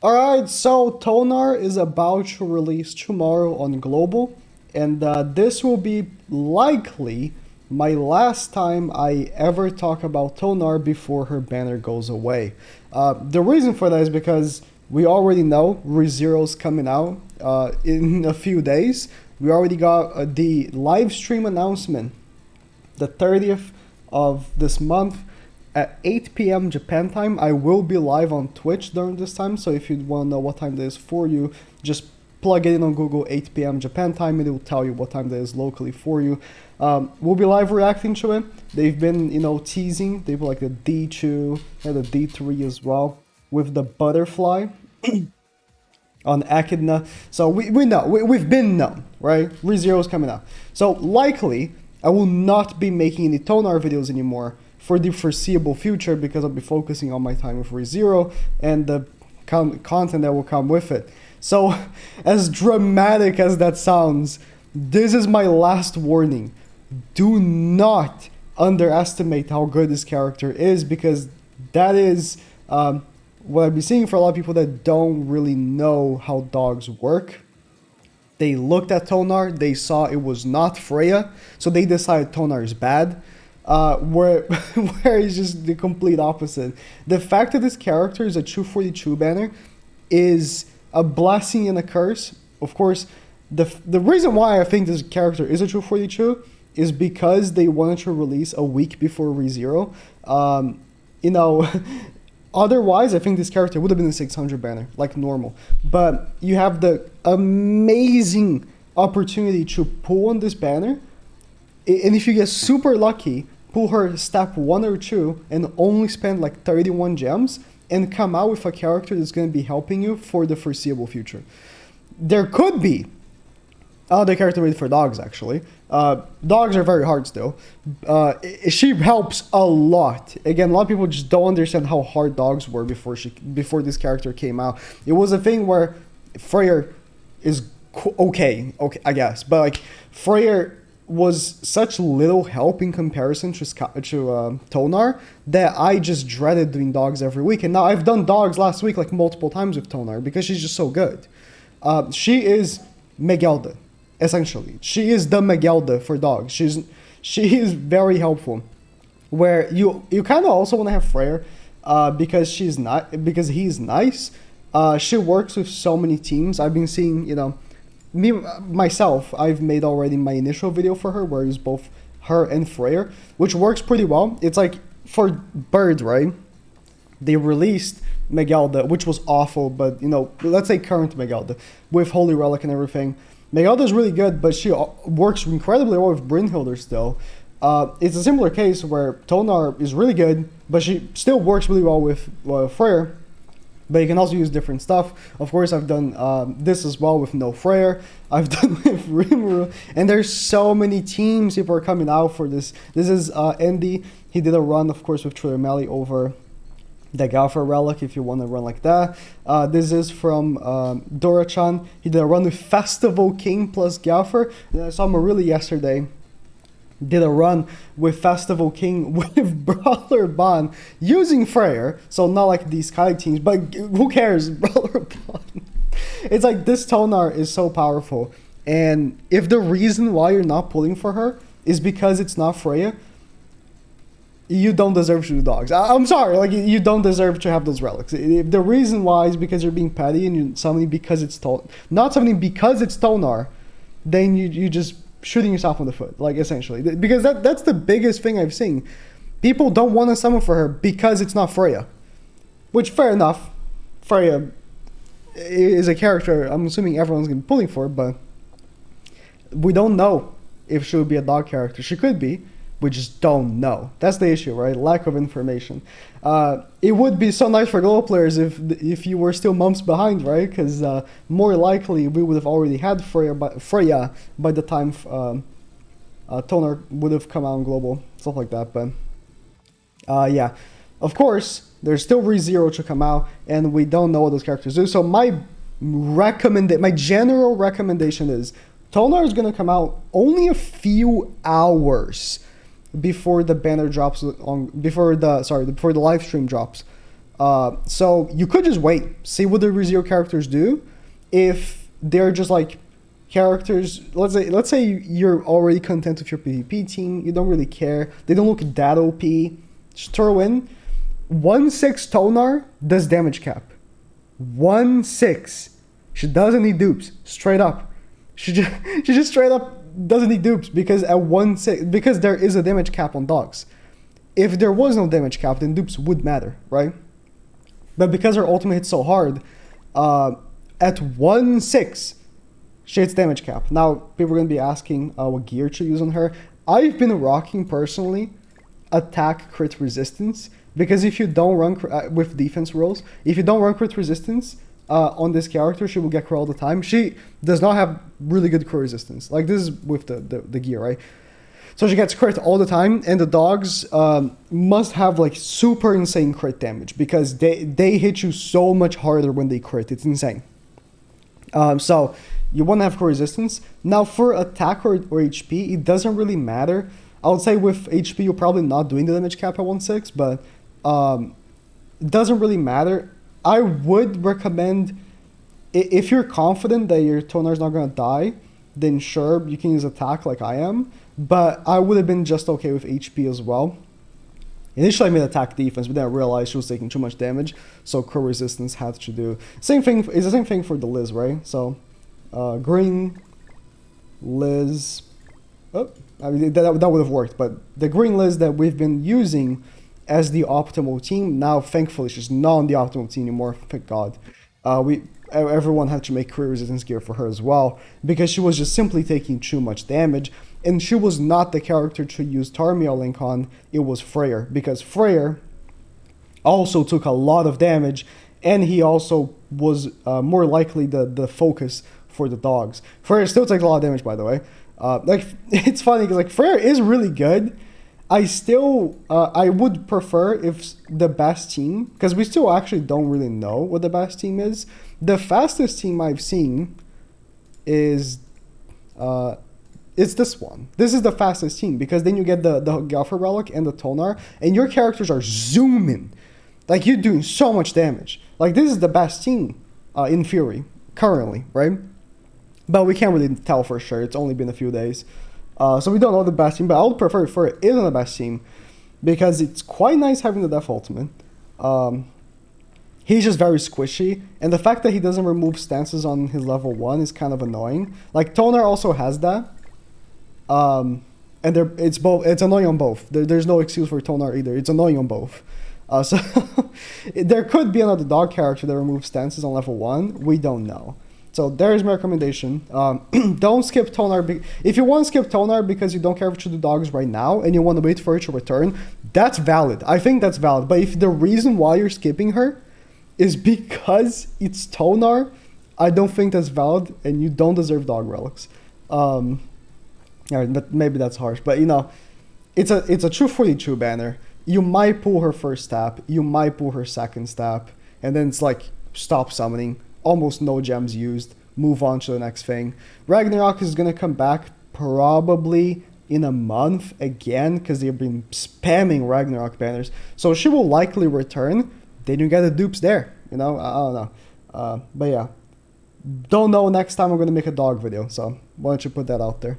Alright, so Tonar is about to release tomorrow on Global, and this will be likely my last time I ever talk about Tonar before her banner goes away. The reason for that is because we already know ReZero's coming out in a few days. We already got the live stream announcement the 30th of this month at 8 p.m. Japan time. I will be live on Twitch during this time, so if you want to know what time it is for you, just plug it in on Google 8 p.m. Japan time and it will tell you what time that is locally for you. We'll be live reacting to it. They've been, teasing. They've like the D2 and the D3 as well with the butterfly on Echidna. So we know, we've been known, right? ReZero is coming out. So likely, I will not be making any Tonar videos anymore for the foreseeable future because I'll be focusing on my time with ReZero and the content that will come with it. So, as dramatic as that sounds, this is my last warning. Do not underestimate how good this character is, because that is what I've been seeing for a lot of people that don't really know how dogs work. They looked at Tonar, they saw it was not Freya, so they decided Tonar is bad. Where it's just the complete opposite. The fact that this character is a 242 banner is a blessing and a curse. Of course, the reason why I think this character is a 242 is because they wanted to release a week before ReZero. Otherwise, I think this character would have been a 600 banner, like normal. But you have the amazing opportunity to pull on this banner, and if you get super lucky, pull her step 1 or 2 and only spend like 31 gems and come out with a character that's going to be helping you for the foreseeable future. There could be another character made for dogs, actually. Dogs are very hard still. She helps a lot. Again, a lot of people just don't understand how hard dogs were before this character came out. It was a thing where Freyr is okay, I guess. But like Freyr was such little help in comparison to Tonar that I just dreaded doing dogs every week. And now I've done dogs last week like multiple times with Tonar because she's just so good. She is Megelda, essentially. She is the Megelda for dogs. She is very helpful. Where you kind of also want to have Freyr because he's nice. She works with so many teams. I've been seeing, myself, I've made already my initial video for her where it's both her and Freyr, which works pretty well. It's like for Bird, right? They released Megelda, which was awful, but let's say current Megelda with Holy Relic and everything. Megelda is really good, but she works incredibly well with Brynhildr still. It's a similar case where Tonar is really good, but she still works really well with Freyr. But you can also use different stuff. Of course, I've done this as well with no Freyr. I've done with Rimuru. And there's so many teams people are coming out for this. This is Andy. He did a run, of course, with Trillimelli over the Galfer Relic, if you want to run like that. This is from Dora-chan. He did a run with Festival King plus Galfer. And I saw Marili yesterday. Did a run with Festival King with Brawler Ban using Freyr, so not like these Sky teams, but who cares? Brawler Ban. It's like this Tonar is so powerful, and if the reason why you're not pulling for her is because it's not Freya, you don't deserve to do dogs. I'm sorry, like you don't deserve to have those relics. If the reason why is because you're being petty and you're summoning because it's not summoning because it's Tonar, then you just shooting yourself in the foot, like essentially, because that's the biggest thing I've seen. People don't want to summon for her because it's not Freya, which fair enough. Freya is a character I'm assuming everyone's gonna be pulling for, but we don't know if she would be a dog character. She could be. We just don't know. That's the issue, right? Lack of information. It would be so nice for global players if you were still months behind, right? Because more likely we would have already had Freya by the time Tonar would have come out on global, stuff like that. But yeah, of course, there's still ReZero to come out, and we don't know what those characters do. So my general recommendation is Tonar is going to come out only a few hours before the banner drops before the live stream drops So you could just wait, see what the ReZero characters do. If they're just like characters, let's say you're already content with your PvP team, you don't really care, they don't look that OP, just throw in 1/6 Tonar does damage cap. 1/6. She doesn't need dupes, straight up. She just straight up doesn't need dupes because at 1/6, because there is a damage cap on dogs. If there was no damage cap, then dupes would matter, right? But because her ultimate hits so hard, at 1/6, she hits damage cap. Now, people are going to be asking what gear to use on her. I've been rocking, personally, attack crit resistance. Because if you don't run, with defense rolls, if you don't run crit resistance on this character, she will get crit all the time. She does not have really good crit resistance. Like, this is with the gear, right? So she gets crit all the time, and the dogs must have like super insane crit damage because they hit you so much harder when they crit. It's insane. So you want to have crit resistance. Now for attack or HP, it doesn't really matter. I would say with HP, you're probably not doing the damage cap at 1/6, but it doesn't really matter. I would recommend, if you're confident that your Tonar is not going to die, then sure, you can use attack like I am. But I would have been just okay with HP as well. Initially I made attack defense, but then I realized she was taking too much damage, so crit resistance had to do. Same thing, it's the same thing for the Liz, right? So, green, Liz, oh, I mean, that would have worked, but the green Liz that we've been using as the optimal team, now thankfully she's not on the optimal team anymore, thank God. Everyone had to make crit resistance gear for her as well, because she was just simply taking too much damage. And she was not the character to use Tarmiel Link on, it was Freyr. Because Freyr also took a lot of damage, and he also was more likely the focus for the dogs. Freyr still takes a lot of damage, by the way. Like, it's funny, because like, Freyr is really good. I would prefer if the best team, because we still actually don't really know what the best team is. The fastest team I've seen is... it's this one. This is the fastest team because then you get the Gaffer Relic and the Tonar, and your characters are zooming. Like, you're doing so much damage. Like, this is the best team in theory, currently, right? But we can't really tell for sure. It's only been a few days. So we don't know the best team, but I would prefer for it isn't the best team because it's quite nice having the Death Ultimate. He's just very squishy, and the fact that he doesn't remove stances on his level 1 is kind of annoying. Like, Tonar also has that. And it's both. It's annoying on both. There's no excuse for Tonar either. It's annoying on both. So there could be another dog character that removes stances on level 1. We don't know. So there's my recommendation. Don't skip Tonar. If you want to skip Tonar because you don't care for the dogs right now and you want to wait for it to return, that's valid. I think that's valid. But if the reason why you're skipping her is because it's Tonar, I don't think that's valid, and you don't deserve dog relics. But maybe that's harsh, but you know, it's a true 42 banner. You might pull her first step, you might pull her second step, and then it's like stop summoning, almost no gems used, move on to the next thing. Ragnarok is gonna come back probably in a month again because they've been spamming Ragnarok banners, so she will likely return. Then you get the dupes there, you know. I don't know, but yeah, don't know. Next time I'm gonna make a dog video, so why don't you put that out there.